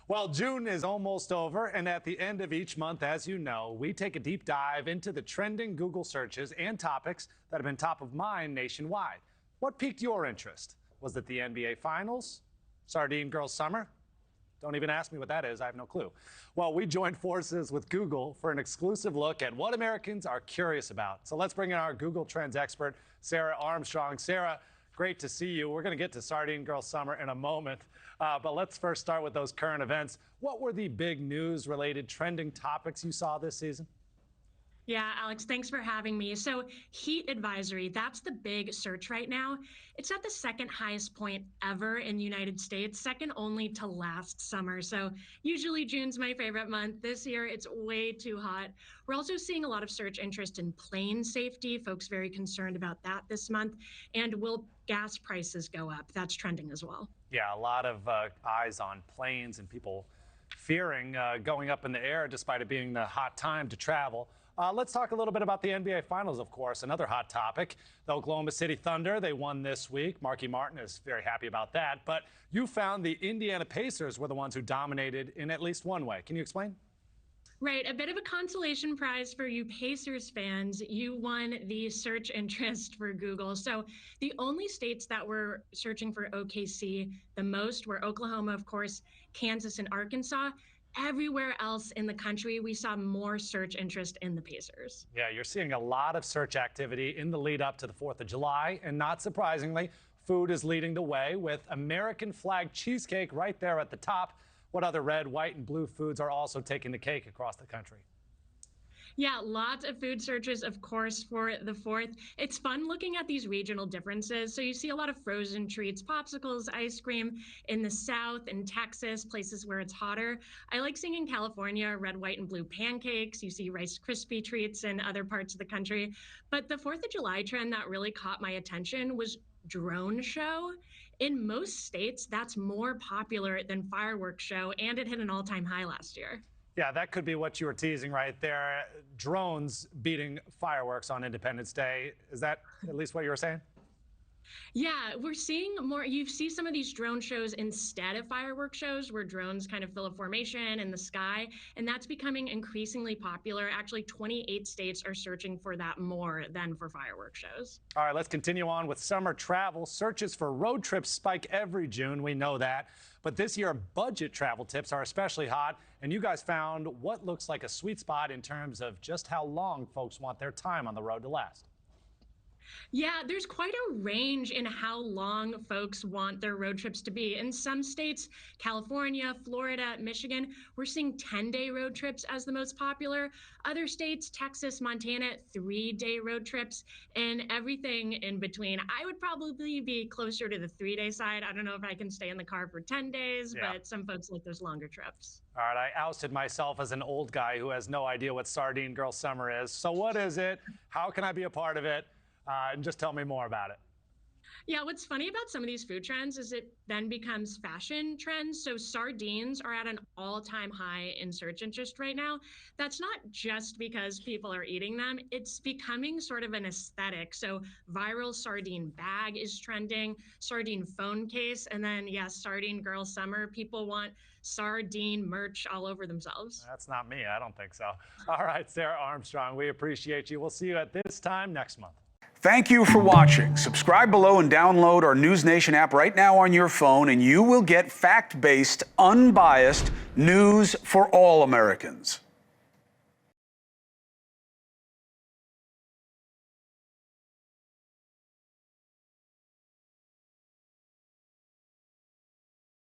Well, June is almost over, and at the end of each month, as you know, we take a deep dive into the trending Google searches and topics that have been top of mind nationwide. What piqued your interest? Was it the NBA Finals? Sardine Girls Summer? Don't even ask me what that is. I have no clue. Well, we joined forces with Google for an exclusive look at what Americans are curious about. So let's bring in our Google Trends expert, Sarah Armstrong. Sarah, great to see you. We're going to get to Sardine Girls Summer in a moment, but let's first start with those current events. What were the big news-related trending topics you saw this season? Yeah, Alex, thanks for having me. So heat advisory, that's the big search right now. It's at the second highest point ever in the United States, second only to last summer. So usually June's my favorite month. This year, it's way too hot. We're also seeing a lot of search interest in plane safety. Folks very concerned about that this month. And will gas prices go up? That's trending as well. Yeah, a lot of eyes on planes and people fearing going up in the air despite it being the hot time to travel. Let's talk a little bit about the NBA Finals, of course, another hot topic. The Oklahoma City Thunder, they won this week. Markie Martin is very happy about that. But you found the Indiana Pacers were the ones who dominated in at least one way. Can you explain? Right, a bit of a consolation prize for you Pacers fans. You won the search interest for Google. So the only states that were searching for OKC the most were Oklahoma, of course, Kansas, and Arkansas. Everywhere else in the country, we saw more search interest in the Pacers. Yeah, you're seeing a lot of search activity in the lead up to the 4th of July. And not surprisingly, food is leading the way with American flag cheesecake right there at the top. What other red, white, and blue foods are also taking the cake across the country? Yeah, lots of food searches, of course, for the 4th. It's fun looking at these regional differences. So you see a lot of frozen treats, popsicles, ice cream in the South and Texas, places where it's hotter. I like seeing in California red, white, and blue pancakes. You see Rice Krispie treats in other parts of the country. But the 4th of July trend that really caught my attention was drone show. In most states, that's more popular than fireworks show, and it hit an all-time high last year. Yeah, that could be what you were teasing right there. Drones beating fireworks on Independence Day. Is that at least what you were saying? Yeah, we're seeing more. You see some of these drone shows instead of fireworks shows where drones kind of fill a formation in the sky, and that's becoming increasingly popular. Actually, 28 states are searching for that more than for fireworks shows. All right, let's continue on with summer travel. Searches for road trips spike every June. We know that. But this year, budget travel tips are especially hot, and you guys found what looks like a sweet spot in terms of just how long folks want their time on the road to last. Yeah, there's quite a range in how long folks want their road trips to be. In some states, California, Florida, Michigan, we're seeing 10-day road trips as the most popular. Other states, Texas, Montana, 3-day road trips, and everything in between. I would probably be closer to the 3-day side. I don't know if I can stay in the car for 10 days, but some folks like those longer trips. All right, I ousted myself as an old guy who has no idea what Sardine Girl Summer is. So what is it? How can I be a part of it? And just tell me more about it. Yeah, what's funny about some of these food trends is it then becomes fashion trends. So sardines are at an all-time high in search interest right now. That's not just because people are eating them. It's becoming sort of an aesthetic. So viral sardine bag is trending, sardine phone case, and then, yes, Sardine Girl Summer. People want sardine merch all over themselves. That's not me. I don't think so. All right, Sarah Armstrong, we appreciate you. We'll see you at this time next month. Thank you for watching. Subscribe below and download our NewsNation app right now on your phone, and you will get fact-based, unbiased news for all Americans.